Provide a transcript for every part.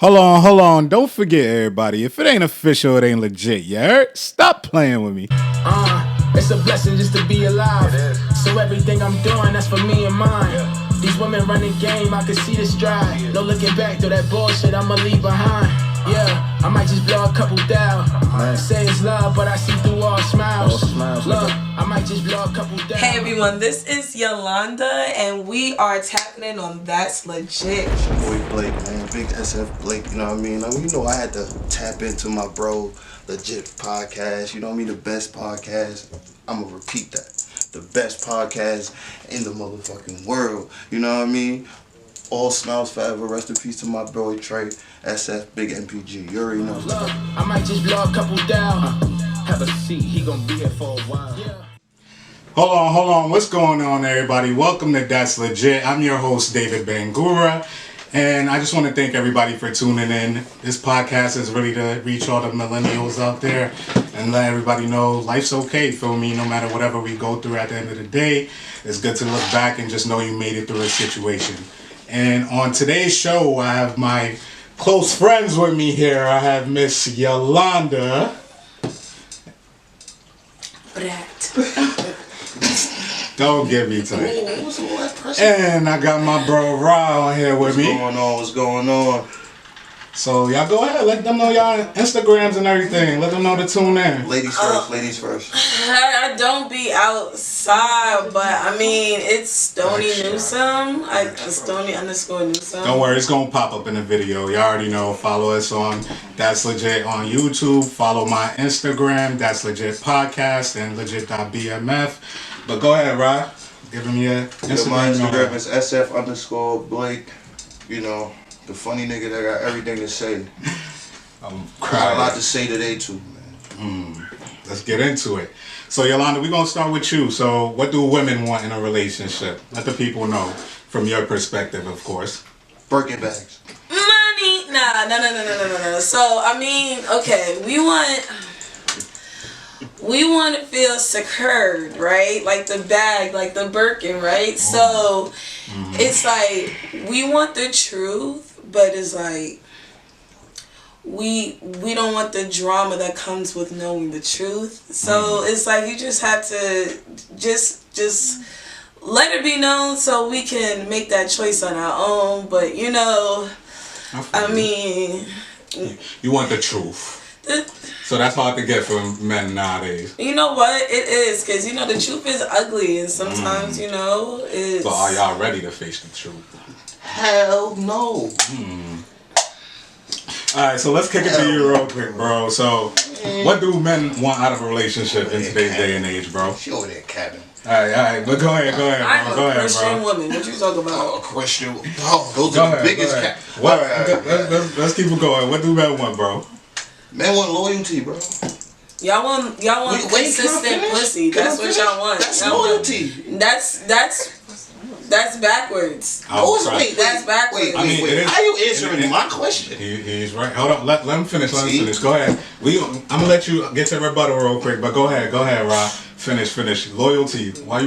Hold on. Don't forget, everybody. If it ain't official, it ain't legit. You heard? Stop playing with me. It's a blessing just to be alive. So everything I'm doing, that's for me and mine. These women run the game, I can see the stride. No looking back to that bullshit I'ma leave behind. Yeah, I might just blow a couple down. Say it's love, but I see through all smiles. Look, I might just blow a couple down. Hey everyone, this is Yolanda, and we are tapping in on That's Legit. It's your boy Blake, man. Big SF Blake, you know what I mean? I had to tap into my bro Legit podcast. You know what I mean? The best podcast. I'm gonna repeat that. The best podcast in the motherfucking world. You know what I mean? All smiles forever. Rest in peace to my boy Trey, SF, Big MPG. You already know. Look, I might just blow a couple down. Have a seat, he gonna be here for a while. Hold on. What's going on, everybody? Welcome to That's Legit. I'm your host, David Bangura. And I just want to thank everybody for tuning in. This podcast is really to reach all the millennials out there and let everybody know life's okay, feel me? No matter whatever we go through at the end of the day, it's good to look back and just know you made it through a situation. And on today's show, I have my close friends with me here. I have Miss Yolanda. Don't get me tight. And I got my bro Ra on here with me. What's going on? So y'all go ahead, let them know y'all Instagrams and everything. Let them know to tune in. Ladies first. I don't be outside, but I mean, it's Stony Newsome. Stony_Newsome. Don't worry, it's gonna pop up in the video. Y'all already know. Follow us on That's Legit on YouTube. Follow my Instagram, That's Legit Podcast, and legit.bmf. But go ahead, Rod. Give him your Instagram. My Instagram is SF_Blake. You know, the funny nigga that got everything to say. I'm Got crying. a lot to say today too, man. Let's get into it. So Yolanda, we're gonna start with you. So what do women want in a relationship? Let the people know from your perspective, of course. Birkin bags. Money? No. So, I mean, okay, we want to feel secured, right? Like the bag, like the Birkin, right? So, it's like, we want the truth, but it's like, we don't want the drama that comes with knowing the truth. So, it's like, you just have to just let it be known so we can make that choice on our own. But, you know, I mean... You want the truth. So that's hard to get from men nowadays. You know what? It is, because, you know, the truth is ugly, and sometimes, you know, it's... So are y'all ready to face the truth? Hell no. Alright, so let's kick it to you real quick, bro. So, what do men want out of a relationship in today's day and age, bro? She over there capping. Alright, but go ahead, bro. I'm Go a ahead, Christian bro. woman. What you talking about? Oh, Christian. Oh, those are the biggest cap. Let's keep it going. What do men want, bro? Men want loyalty, bro. Y'all want consistent pussy. That's what y'all want. That's y'all loyalty. That's backwards. Wait, that's backwards. Wait. How you answering my question? He's right. Hold on. Let him finish. Go ahead. I'm gonna let you get your rebuttal real quick, but go ahead, Rob. Finish. Loyalty. Why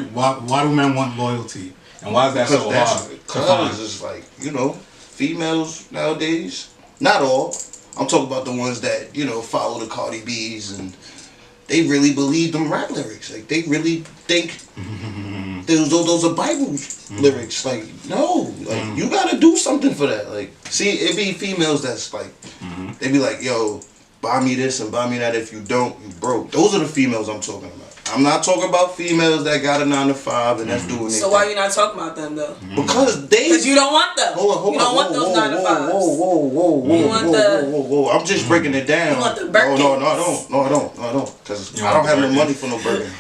do men want loyalty? And why is that so hard? Because it's like, you know, females nowadays, not all. I'm talking about the ones that, you know, follow the Cardi B's and they really believe them rap lyrics. Like, they really think those are Bible lyrics. Like, no. Like, you gotta do something for that. Like, see, it be females that's like, they be like, yo, buy me this and buy me that. If you don't, you broke. Those are the females I'm talking about. I'm not talking about females that got a 9 to 5 and that's doing it. So why you not talking about them though? Because you don't want them. Hold on. You don't want those 9 to 5s. Whoa. I'm just breaking it down. You want the Birkins. No, I don't. Because I don't have no money for no Birkin.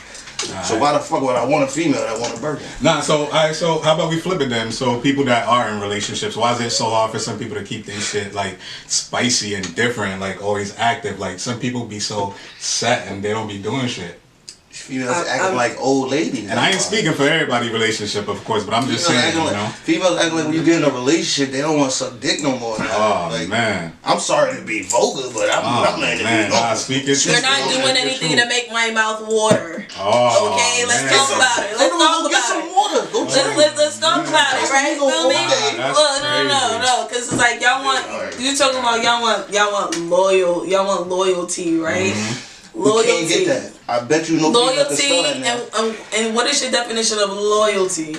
So why the fuck would I want a female that want a Birkin? Nah, so how about we flip it then? So people that are in relationships, why is it so hard for some people to keep their shit like spicy and different, like always active? Like some people be so set and they don't be doing shit. Females acting like old ladies. And I ain't speaking for everybody relationship, of course, but I'm just saying, you know. Females acting like when you get in a relationship, they don't want to suck dick no more. Oh, like, man. I'm sorry to be vulgar, but I'm not letting it be vulgar. You're not doing anything to make my mouth water. Oh, Okay, let's man. talk about it. Let's talk Go get about some it. water. Go drink. Let's talk about it, right? That's Feel me? Nah, that's Look, crazy. no, because it's like y'all want. You talking about y'all want loyalty, right? You can't get that. I bet you no female can Loyalty spell that now. and what is your definition of loyalty?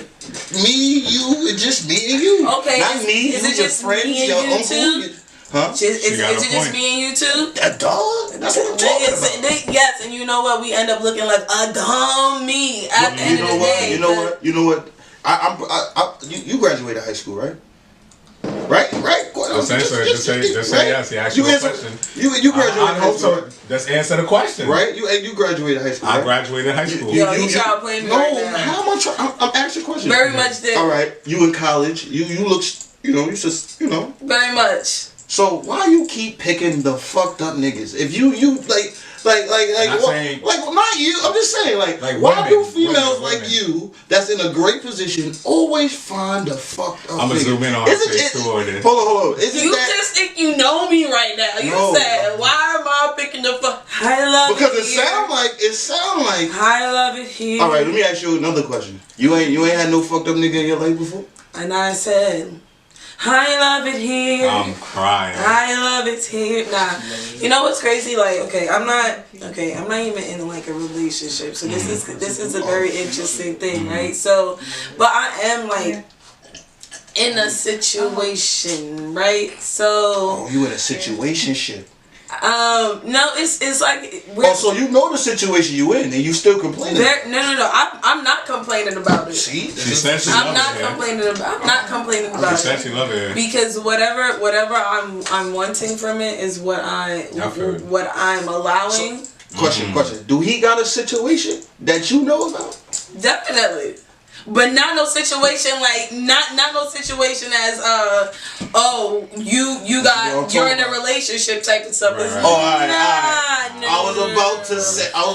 Me, you, and just me and you. Okay, Not me, is you, it your just friends, me and your you uncle. too? Huh? Is it got a just point. me and you two? A dog? That's what I'm talking about. Yes, and you know what? We end up looking like a dummy at the end of the day. You know what? You graduated high school, right? Right. Just say yes. He asked you a question. You graduated I high hope school. so. Just answer the question. Right? You graduated high school. I Right? graduated high school. Yo, he trying to play me right now. How much? I'm asking a question. Very much did. All right. You in college? You look. You just. Very much. So why you keep picking the fucked up niggas? If you not you. I'm just saying like why women, do females women. like you that's in a great position always find the fucked up? I'm gonna nigga? zoom in on Isn't face it- two on this. Hold on. Isn't You that just think you know me right now. You No. said, why am I picking the fuck? I love because it it here. sound like. I love it here. All right, let me ask you another question. You ain't had no fucked up nigga in your life before? And I said, I love it here. I'm crying. I love it here. Nah, you know what's crazy? Like, I'm not even in like a relationship. So this is a very interesting thing, right? So, but I am like in a situation, right? So, Oh, you in a situationship. no, it's like Oh, so you know the situation you in and you still complaining? no. I'm not complaining about it. See? She said she I'm loved not it. complaining about. I'm not complaining She about said it. she loved it. Because whatever I'm wanting from it is what I feel it. what I'm allowing. Question. Do he got a situation that you know about? Definitely. But not no situation like not no situation as you're in a relationship type of stuff. Right. It's Oh, all right. nah, no, I was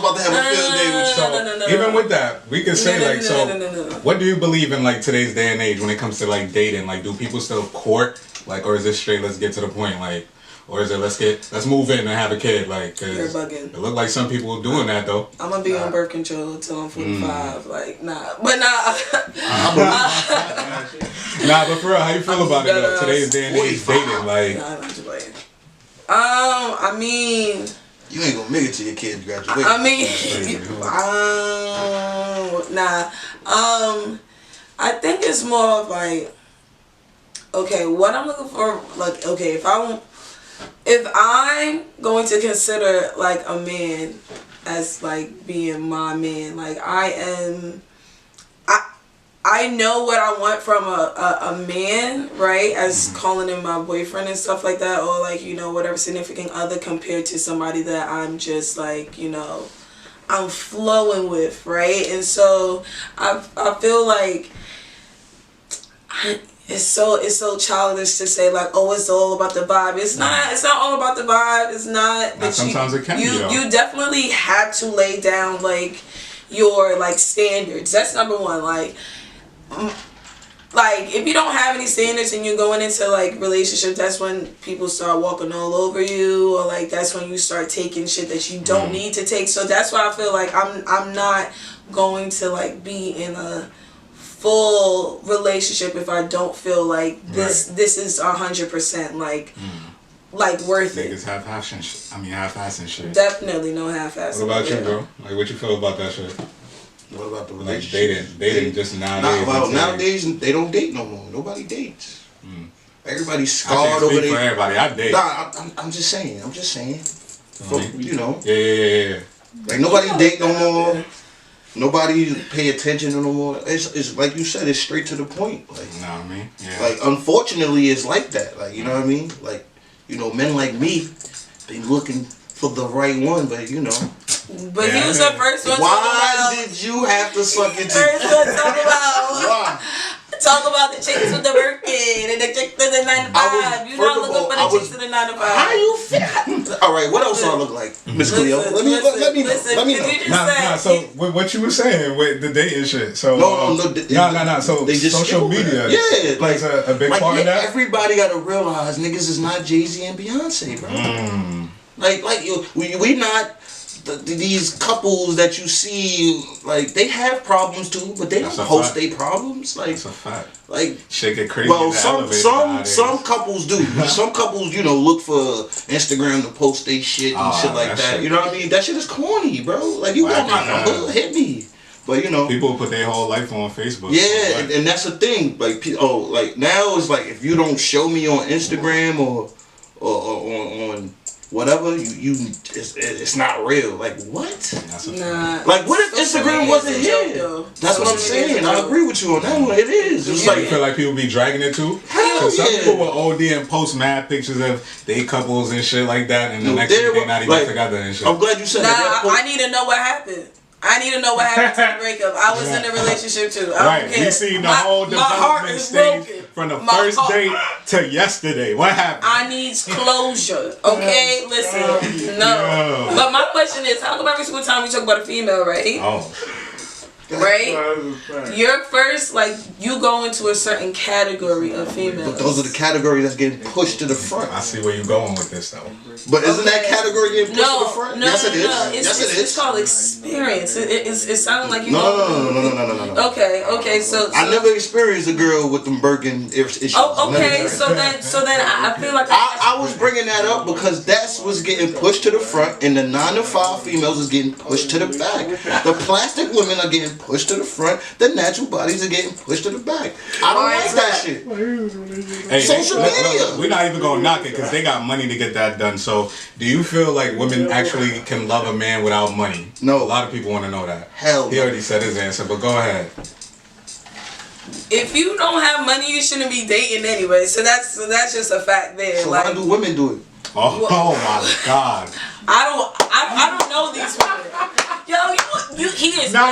about to have a field day with you. So even with that, we can say No. what do you believe in like today's day and age when it comes to like dating? Like, do people still court? Like, or is it straight? Let's get to the point. Like, or is it let's move in and have a kid? Like, 'cause You're bugging. it look like some people doing that though. I'm gonna be on birth control till I'm 45. Like, nah. But nah. Nah, but for real, how you feel about it though? Today's day and age 45. dating, like, Nah, I'm just playing. I mean, You ain't gonna make it till your kids graduate. I think it's more of like, okay, what I'm looking for, like, okay, if I'm going to consider like a man as like being my man, like I know what I want from a man, right? As calling him my boyfriend and stuff like that, or like, whatever significant other compared to somebody that I'm just like, I'm flowing with, right? And so I feel like it's so childish to say like, oh, it's all about the vibe. It's not all about the vibe. It's not. But sometimes it can be though. You definitely have to lay down like your like standards. That's number one. Like if you don't have any standards and you're going into like relationships, that's when people start walking all over you, or like that's when you start taking shit that you don't need to take. So that's why I feel like I'm not going to like be in a full relationship if I don't feel like this is 100% like worth it. Niggas half-assing shit. Definitely no half-assing. What about you, bro? Like, what you feel about that shit? What about the Like relationship? dating just nowadays. Nowadays they don't date no more. Nobody dates. Everybody's I can't scarred over speak for there. everybody. I date. Nah, I'm just saying. For, Yeah. Like nobody date no more. Nobody pay attention no more. It's like you said. It's straight to the point. Like, You know what I mean? Yeah. like unfortunately, it's like that. Like, you know what I mean? Like, men like me, they looking for the right one, but But he was the first one. Why did you have to suck it? First one talk about. Why? Talk about the chicks with the Birkin and the chicks with the 9 to 5. You're not looking for the chicks with the 9 to 5. How you feel? All right, what else do I look like, Miss Cleo? Let me know. Nah. So what you were saying with the dating shit? So No. So they just social skip over media, that. plays a big part of that. Everybody got to realize niggas is not Jay-Z and Beyonce, bro. Like we not these couples that you see, like, they have problems too, but they don't post their problems. Like, that's a fact. Like, shit get crazy. well, some couples do. Some couples, look for Instagram to post their shit and shit like that. You know what I mean? That shit is corny, bro. Like, you walk out the hood, hit me. But people put their whole life on Facebook. Yeah, and that's the thing. Like, like now it's like if you don't show me on Instagram or on whatever, it's not real. Like, what? Nah. Like, what if Instagram wasn't here? That's what I'm saying. I agree with you on that one. It is. It's like, you feel like people be dragging it too? Hell some yeah. people will OD and post mad pictures of they couples and shit like that, and the next thing they not even together and shit. I'm glad you said that. I need to know what happened. I need to know what happened to the breakup. I was in a relationship too. I don't care. We seen the whole development stage from the first date to yesterday. What happened? I need closure. Okay, listen. No. But my question is, how come every single time we talk about a female, right? Right? You're first, like, you go into a certain category of females. But those are the categories that's getting pushed to the front. I see where you're going with this, though. But isn't that category getting pushed to the front? Yes, it is. Yes, it is. It's called experience. It sounds like you No. Okay, so I never experienced a girl with them Birkin issues. Oh, okay, so then I feel like I was bringing that up because that's what's getting pushed to the front, and the 9 to 5 females is getting pushed to the back. The plastic women are getting pushed to the front. The natural bodies are getting pushed to the back. I don't like that shit. Hey, social media. We're not even gonna knock it because they got money to get that done. So, do you feel like women actually can love a man without money? No. A lot of people want to know that. Hell. He already said his answer, but go ahead. If you don't have money, you shouldn't be dating anyway. So that's just a fact there. So like, why do women do it? Oh my God. I don't know these women. Yo, he is. No.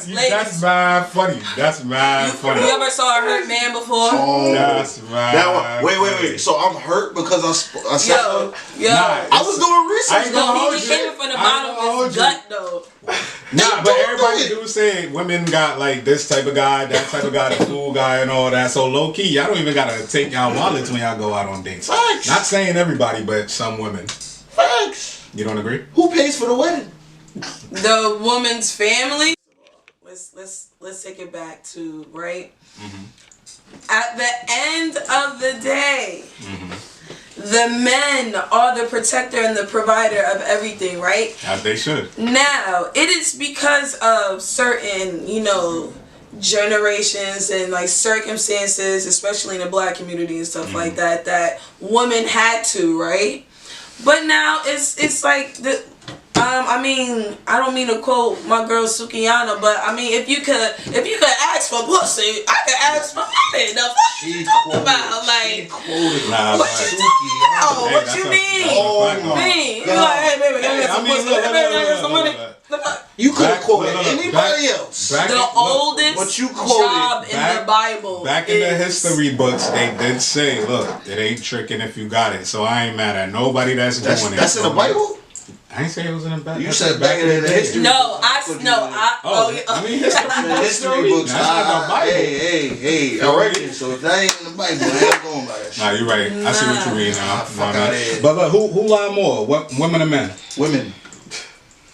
Ladies. That's mad funny. That's mad funny. You ever saw a hurt man before? Oh, that's mad. That one. Wait. So I'm hurt because I said. Yo. I was doing research. He came from the bottom of his gut though. Nah, but everybody do say women got like this type of guy, that type of guy, the fool guy, and all that. So low key, y'all don't even gotta take y'all wallets when y'all go out on dates. Facts. Not saying everybody, but some women. Facts. You don't agree? Who pays for the wedding? The woman's family. Let's take it back to right. Mm-hmm. At the end of the day, the men are the protector and the provider of everything, right? As they should. Now, it is because of certain, generations and like circumstances, especially in the black community and stuff like that women had to, right? But now it's like the I don't mean to quote my girl Sukiyana, but I mean if you could ask for pussy, I could ask for money. The fuck you talking about? Like, what you mean? Me? You like, hey baby, give me some pussy. Hey baby, give me some money. You could have quoted anybody else. The oldest job in the Bible. Back in the history books, they did say, look, it ain't tricking if you got it. So I ain't mad at nobody that's doing it. That's in the Bible? I ain't say it was in the Bible. You said back in the history books. History books. Hey. Alright, so if that ain't in the Bible, I ain't going by that shit. Nah, you're right. I see what you mean now. Fuck out of here. But look, who lie more? What, women or men? Women.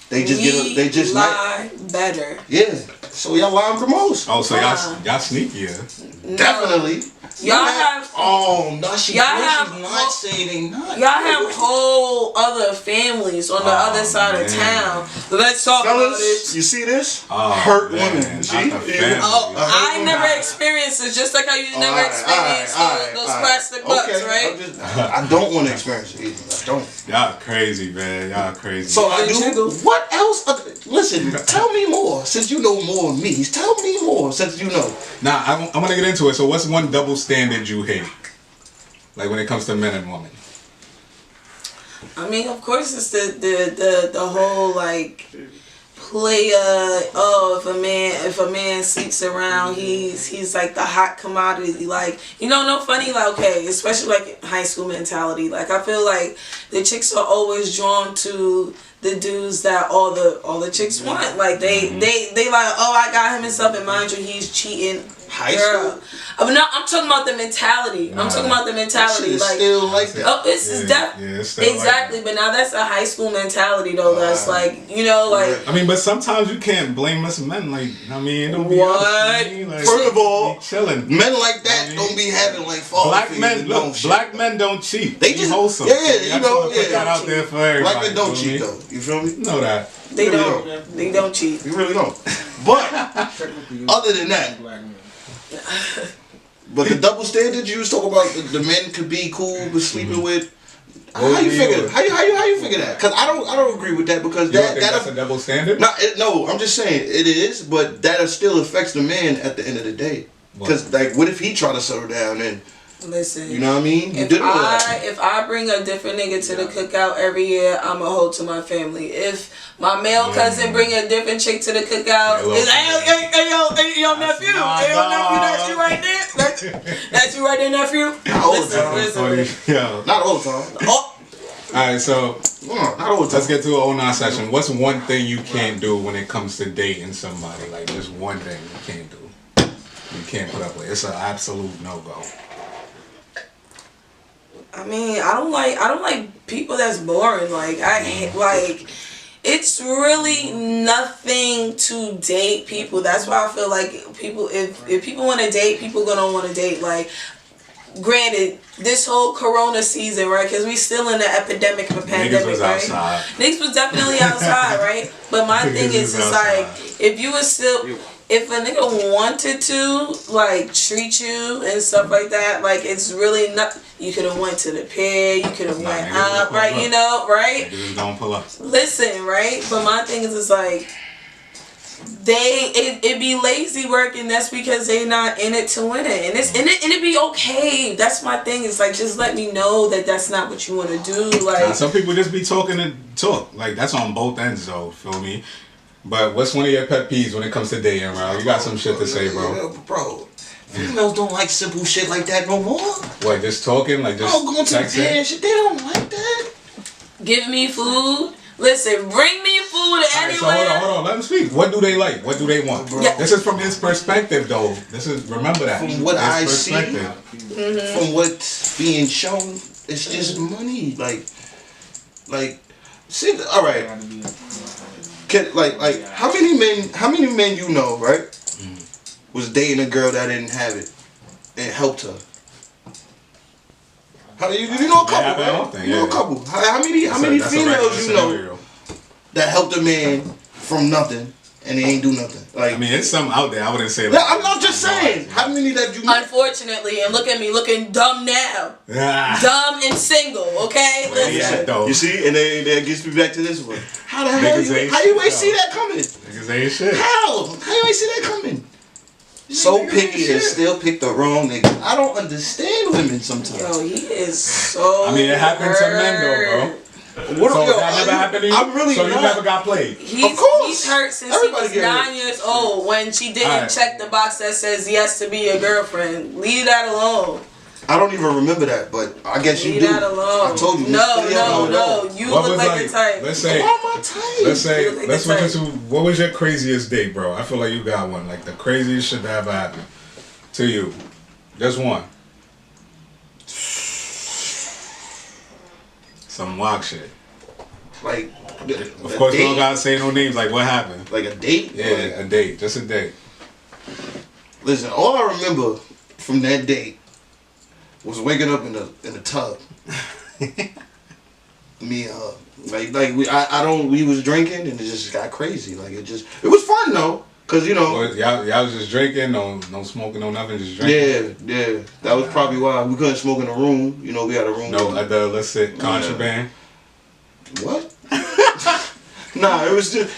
They just lie better. Yeah. So y'all lying the most. Oh, so y'all sneakier. No. Definitely. Y'all have. Oh, no, she's not saying they not. Y'all have whole other families on the other side of town. Let's talk about it. You see this? Hurt women. See? I never experienced it. Just like how you never experienced those plastic butts, right? I don't want to experience it either. I don't. Y'all crazy, man. Y'all crazy. So I do. What else? Listen, tell me more. Since you know more of me, tell me more. Since you know. Nah, I want to get into it. So what's one double standard you hate? Like when it comes to men and women. I mean, of course, it's the whole like player. Oh, if a man sleeps around, he's like the hot commodity. Like, no funny. Like, okay, especially like high school mentality. Like, I feel like the chicks are always drawn to the dudes that all the chicks want. Like they like, oh, I got him and stuff, and mind you, he's cheating High school? No, I'm talking about the mentality. I'm talking about the mentality. It's like, still like that. Oh, it's still exactly. Like, but now that's a high school mentality, though. That's like, you know, like. I mean, but sometimes you can't blame us men. Like, I mean, don't be what? Like, first of all, chilling. Men like that don't be having like black men. Look, black men don't cheat. They just wholesome. Yeah, you know, put that out there for everybody. Black men don't cheat though. You feel me? Know that. They don't. They don't cheat. You really don't. But other than that. But the double standard you was talking about, the men could be cool with sleeping with. How you figure? How you figure that? Because I don't agree with that because that's a double standard. No, I'm just saying it is, but that still affects the man at the end of the day. Because like, what if he try to settle down and? Listen, you know what I mean? If I bring a different nigga to the cookout every year, I'ma hold to my family. If my male cousin bring a different chick to the cookout, it's like, hey, yo, nephew, that's you right there. That's you right there, nephew. Not all the time. Listen. Not all the time. All right, so let's get to an 09 session. What's one thing you can't do when it comes to dating somebody? Like, just one thing you can't do. You can't put up with. It's an absolute no-go. I mean, I don't like people that's boring. Like, it's really nothing to date people. That's why I feel like people, if people want to date, people gonna want to date. Like, granted, this whole Corona season, right? Because we still in the epidemic of a pandemic, Niggas was right? outside. Niggas was definitely outside, right? But my thing is, it's like, if you was still... If a nigga wanted to, like, treat you and stuff like that, like, it's really not... You could have went to the pier, you could have went out, right? You know, right? Niggas don't pull up. Listen, right? But my thing is, it's like... It be lazy work, and that's because they not in it to win it. And it be okay. That's my thing. It's like, just let me know that that's not what you want to do. Like, some people just be talking to talk. Like, that's on both ends, though. Feel me? But what's one of your pet peeves when it comes to dating, bro? You got some shit to say, bro. Bro, females don't like simple shit like that no more. What, just talking? Like, just going to the pen and shit, they don't like that. Give me food. Listen, bring me food anywhere. So hold on. Let them speak. What do they like? What do they want? Yeah. This is from his perspective, though. Remember that. From what I see, from what's being shown, it's just money. Like, see, all right. Like, how many men you know, right, was dating a girl that didn't have it and helped her? You know a couple, right? You know a couple. How many females you know that helped a man from nothing and they ain't do nothing? Like, I mean, it's some out there. I wouldn't say. Like, I'm not just saying. How many that you know? Unfortunately, and look at me looking dumb now. Dumb and single, okay? Listen. Yeah, you see, and that gets me back to this one. How the hell how you ain't see that coming? Niggas ain't shit. How you ain't see that coming? So picky and still pick the wrong nigga. I don't understand women sometimes. Yo, he is so. I mean, it happened to men though, bro. That never happened to you? I'm really so you never got played? Of course. He's hurt since he was 9 years old when she didn't check the box that says yes to be your girlfriend. Leave that alone. I don't even remember that, but I guess you do. Leave that alone. I told you. No. You look like the type. Let's say. Let's switch it to what was your craziest date, bro? I feel like you got one. Like the craziest shit that ever happened to you. Just one. Some wild shit. Like, of course, we don't gotta say no names. Like, what happened? Like a date? Yeah, a date. Just a date. Listen, all I remember from that date was waking up in the tub. Me and her. We was drinking and it just got crazy. Like, it was fun though. Cause you know. Well, y'all was just drinking, no smoking, no nothing, just drinking. Yeah. That was probably why we couldn't smoke in the room. You know, we had a room. No other illicit contraband. What? Nah, it was just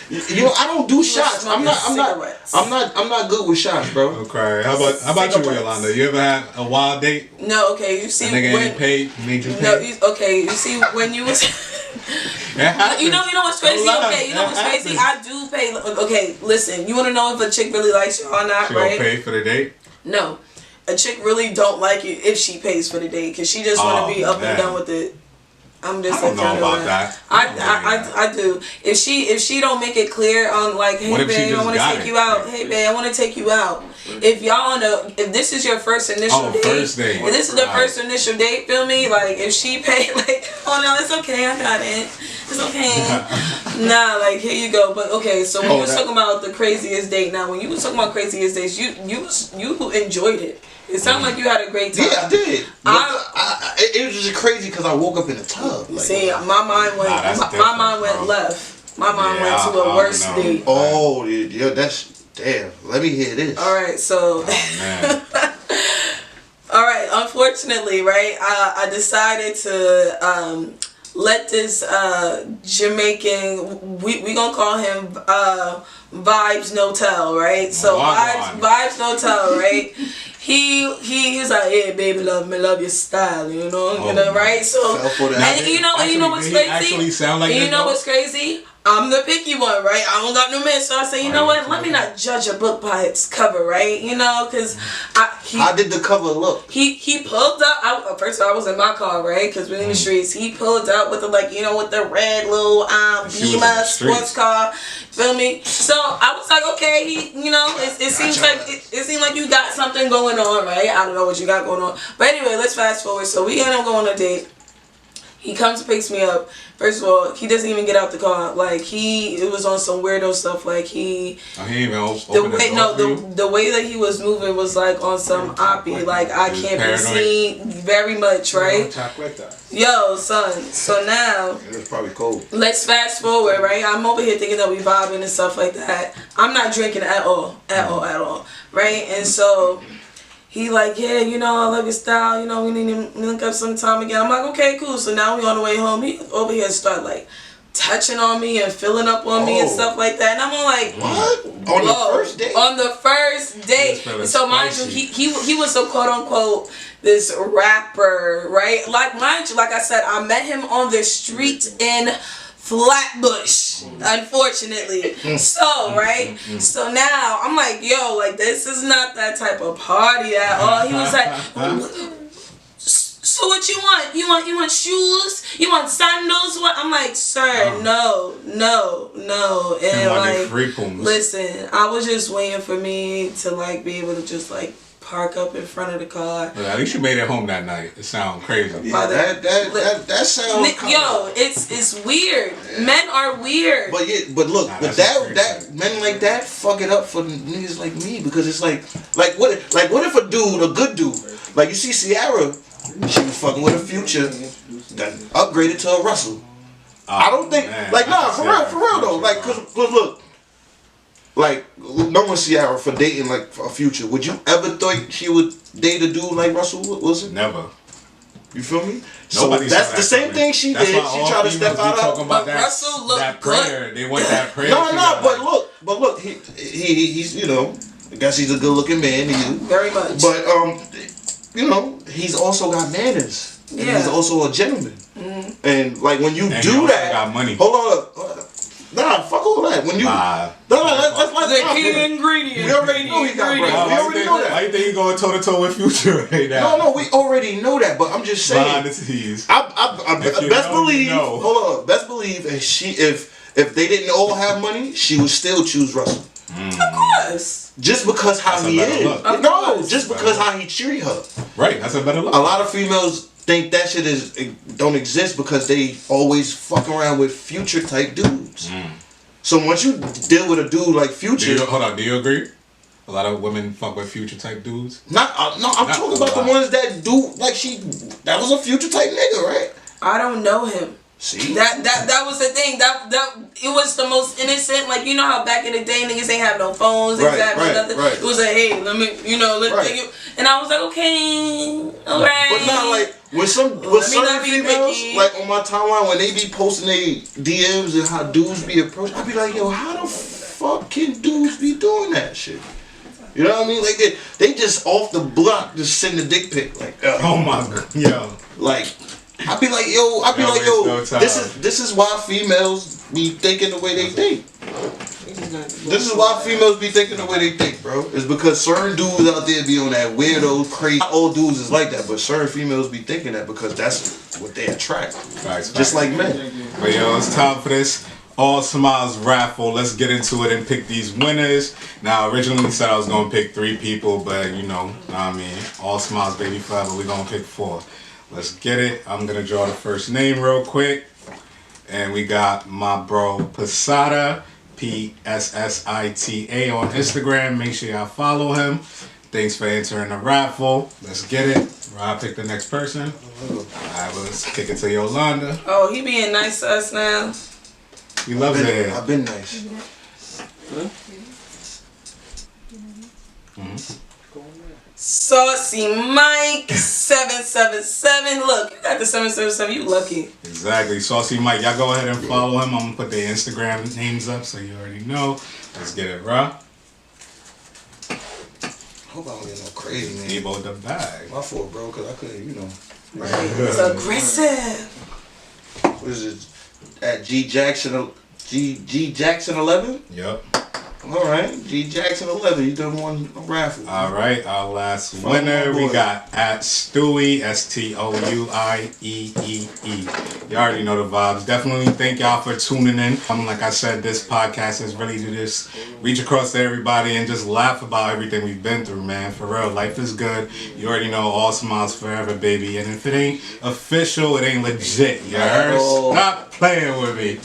I don't do shots. I'm not good with shots, bro. Okay. How about you, Yolanda? You ever had a wild date? No. Okay. You see, a nigga ain't paid, made you pay. No. You see, when you was. You know what's crazy? Okay, you know what's crazy? I do pay. Okay, listen. You want to know if a chick really likes you or not, she right? She gonna pay for the date? No, a chick really don't like you if she pays for the date because she just want to be up and done with it. I'm just. I don't know about that. I do. If she don't make it clear on like, hey babe, I want to take you out. Hey babe, I want to take you out. if y'all know, if this is your first initial date, first date. if this is the first initial date, feel me? Like if she paid, like, oh no, it's okay, I got it, it's okay. Nah, like here you go. But okay, so when you was talking about the craziest date, now when you was talking about craziest dates, you enjoyed it. It sounded like you had a great time. Yeah, I did. It was just crazy because I woke up in the tub. Like, see, my mind went. My mind went left. My mind went to a worse date. Oh, yeah, that's damn. Let me hear this. All right, so. All right, unfortunately, right, I decided to let this Jamaican, we gonna call him Vibes No Tell, right? So Vibes No Tell, right? He's like, yeah, baby, love your style, you know, right? So, and you know what's crazy? Actually sound like and you know what's crazy? I'm the picky one, right? I don't got no man, so I say, you know what? Let me not judge a book by its cover, right? You know, because how did the cover look? He pulled up. First of all, I was in my car, right? Because we're in the streets. He pulled up with the with the red little Beamer sports car. Feel me? So I was like, okay, it seems like it seemed like you got something going on, right? I don't know what you got going on, but anyway, let's fast forward. So we end up going on a date. He comes and picks me up. First of all, he doesn't even get out the car. Like it was on some weirdo stuff. Like he didn't even open the way that he was moving was like on some oppie. Like I can't be seen very much, right? Yo, son. So now it was probably cold. Let's fast forward, right? I'm over here thinking that we vibing and stuff like that. I'm not drinking at all, right? And so. He like, yeah, I love your style, we need to link up sometime again. I'm like, okay, cool. So now we on the way home. He over here start like touching on me and filling up on me and stuff like that. And I'm all like, what? On the first date? On the first date. So mind you, he was a quote unquote this rapper, right? Like mind you, like I said, I met him on the street in Flatbush, unfortunately. So, right? So now, I'm like, yo, like, this is not that type of party at all. He was like, so what you want? You want shoes? You want sandals? What? I'm like, sir, no. And like, listen, I was just waiting for me to, like, be able to just, like, park up in front of the car. Well, at least you made it home that night. It sounds crazy. Yeah, that sounds. Yo, it's weird. Yeah. Men are weird. But look, that men like that fuck it up for niggas like me because it's like what if a good dude, like you see Ciara, she was fucking with a Future, then upgraded to a Russell. I don't think for real though, like cause look. Like, knowing Ciara for dating like a Future, would you ever think she would date a dude like Russell Wilson? Never. You feel me? So that's the same thing she did. She tried to step out of. But Russell looked good. They want that prayer. No, but look, he's I guess he's a good looking man to you. Very much. But he's also got manners. And he's also a gentleman. Mm-hmm. And like when you do that, got money. Hold on. Nah, fuck all that. When you let's the key ingredient. We already know he got bread. We already know that. Why you think he going toe to toe with Future right now? No, we already know that. But I'm just saying. Behind the scenes. I best believe. Hold on. Best believe, if they didn't all have money, she would still choose Russell. Of course. Just because how he is. No, just because how he treat her. Right. That's a better look. A lot of females think that shit don't exist because they always fuck around with Future type dudes. So once you deal with a dude like Future, do you agree? A lot of women fuck with Future type dudes. I'm talking about the ones that do like that was a Future type nigga, right? I don't know him. See that was the thing that it was the most innocent, like how back in the day niggas ain't have no phones, nothing. Right. It was like, hey, let me take you, and I was like, okay, alright. But not like with certain females, like on my timeline when they be posting their DMs and how dudes be approached, I be like, yo, how the fuck can dudes be doing that shit? You know what I mean? Like they just off the block just send a dick pic, like oh my god, yo, like. I be like, yo, this is why females be thinking the way they think. This is why females be thinking the way they think, bro. It's because certain dudes out there be on that weirdo, crazy. Not all dudes is like that, but certain females be thinking that because that's what they attract. Just like men. But yo, it's time for this All Smiles raffle. Let's get into it and pick these winners. Now, originally said I was gonna pick 3 people, but you know what I mean. All Smiles, baby, forever. We're gonna pick 4. Let's get it. I'm gonna draw the first name real quick, and we got my bro Posada, PSSITA on Instagram. Make sure y'all follow him. Thanks for entering the raffle. Let's get it. Rob, pick the next person. Alright, well, let's kick it to Yolanda. Oh, he being nice to us now. He loves it here. I've been nice. Saucy Mike 777. Look, you got the 777. You lucky. Exactly. Saucy Mike. Y'all go ahead and follow him. I'm going to put their Instagram names up so you already know. Let's get it, Rob. Hope I don't get no crazy, man. Debo the bag. My fault, bro, because I couldn't, you know. It's aggressive. What is it? At G Jackson 11? Yep. All right, G Jackson 11. You done won a raffle. All right. Our last winner, we got at Stewie, STOUIEEE. You already know the vibes. Definitely thank y'all for tuning in. Like I said, this podcast is really to just reach across to everybody and just laugh about everything we've been through, man. For real, life is good. You already know, all smiles forever, baby. And if it ain't official, it ain't legit. You heard? Stop playing with me.